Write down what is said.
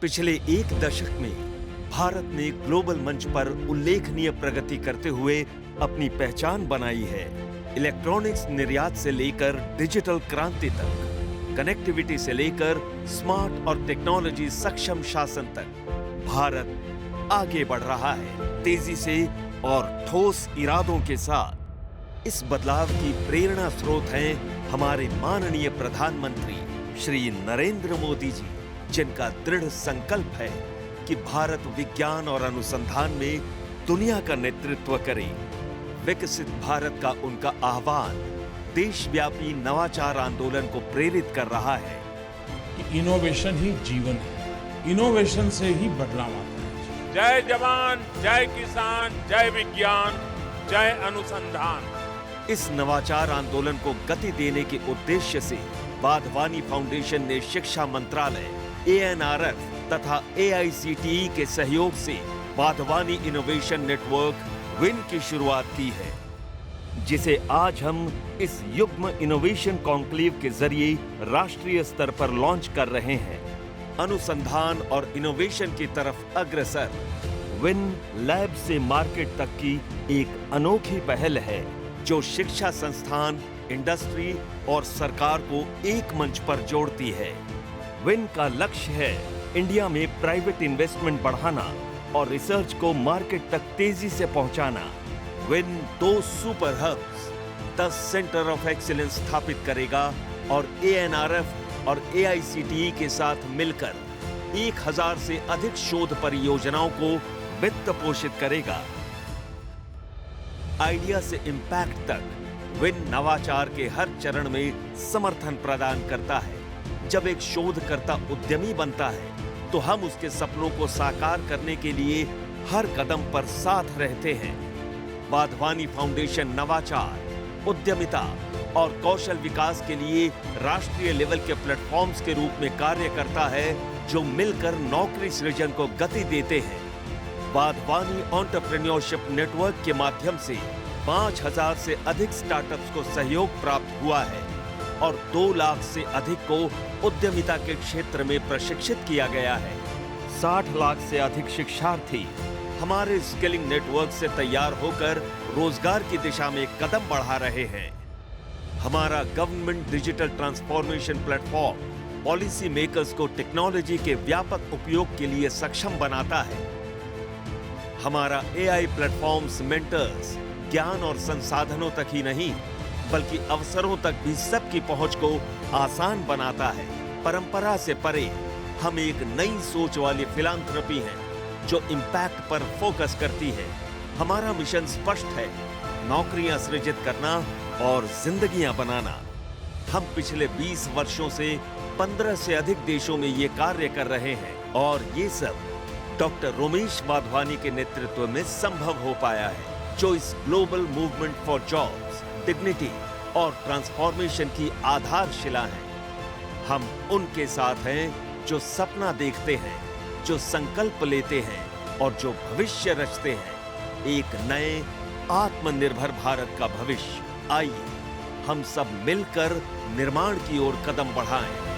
पिछले एक दशक में भारत ने ग्लोबल मंच पर उल्लेखनीय प्रगति करते हुए अपनी पहचान बनाई है। इलेक्ट्रॉनिक्स निर्यात से लेकर डिजिटल क्रांति तक, कनेक्टिविटी से लेकर स्मार्ट और टेक्नोलॉजी सक्षम शासन तक भारत आगे बढ़ रहा है, तेजी से और ठोस इरादों के साथ। इस बदलाव की प्रेरणा स्रोत हैं हमारे माननीय प्रधानमंत्री श्री नरेंद्र मोदी जी, जिनका दृढ़ संकल्प है कि भारत विज्ञान और अनुसंधान में दुनिया का नेतृत्व करे। विकसित भारत का उनका आह्वान देशव्यापी नवाचार आंदोलन को प्रेरित कर रहा है कि इनोवेशन ही जीवन है, इनोवेशन से ही बदलाव आता है। जय जवान, जय किसान, जय विज्ञान, जय अनुसंधान। इस नवाचार आंदोलन को गति देने के उद्देश्य से वाधवानी फाउंडेशन ने शिक्षा मंत्रालय, ANRF तथा AICTE के सहयोग से वाधवानी इनोवेशन नेटवर्क विन की शुरुआत की है, जिसे आज हम इस युग्म इनोवेशन कॉन्क्लेव के जरिए राष्ट्रीय स्तर पर लॉन्च कर रहे हैं। अनुसंधान और इनोवेशन की तरफ अग्रसर विन लैब से मार्केट तक की एक अनोखी पहल है, जो शिक्षा संस्थान, इंडस्ट्री और सरकार को एक मंच पर जोड़ती है। विन का लक्ष्य है इंडिया में प्राइवेट इन्वेस्टमेंट बढ़ाना और रिसर्च को मार्केट तक तेजी से पहुंचाना। Win 2 super hubs, 10 centre of excellence स्थापित करेगा और ANRF और AICTE के साथ मिलकर 1000 से अधिक शोध परियोजनाओं को वित्त पोषित करेगा। आइडिया से इम्पैक्ट तक विन नवाचार के हर चरण में समर्थन प्रदान करता है। जब एक शोधकर्ता उद्यमी बनता है तो हम उसके सपनों को साकार करने के लिए हर कदम पर साथ रहते हैं। वाधवानी फाउंडेशन नवाचार, उद्यमिता और कौशल विकास के लिए राष्ट्रीय लेवल के प्लेटफॉर्म्स के रूप में कार्य करता है, जो मिलकर नौकरी सृजन को गति देते हैं। वाधवानी एंटरप्रेन्योरशिप नेटवर्क के माध्यम से 5000 से अधिक स्टार्टअप्स को सहयोग प्राप्त हुआ है और 2 लाख से अधिक को उद्यमिता के क्षेत्र में प्रशिक्षित किया गया है। 60 लाख से अधिक शिक्षार्थी हमारे स्किलिंग नेटवर्क से तैयार होकर रोजगार की दिशा में कदम बढ़ा रहे हैं। हमारा government digital transformation platform policy makers को टेक्नोलॉजी के व्यापक उपयोग के लिए सक्षम बनाता है। हमारा AI प्लेटफॉर्म्स मेंटर्स ज्ञान और संसाधनों तक ही नहीं, बल्कि अवसरों तक भी सबकी पहुंच को आसान बनाता है। परंपरा से परे हम एक नई सोच वाली फिलांथ्रोपी हैं, जो इम्पैक्ट पर फोकस करती है। हमारा मिशन स्पष्ट है, नौकरियां सृजित करना और जिंदगियां बनाना। हम पिछले 20 वर्षों से 15 से अधिक देशों में ये कार्य कर रहे हैं और ये सब डॉक्टर रोमेश वाधवानी के नेतृत्व में संभव हो पाया है, जो इस global movement for jobs, dignity और ट्रांसफॉर्मेशन की आधारशिला है। हम उनके साथ हैं जो सपना देखते हैं, जो संकल्प लेते हैं और जो भविष्य रचते हैं, एक नए आत्मनिर्भर भारत का भविष्य। आइए हम सब मिलकर निर्माण की ओर कदम बढ़ाएं।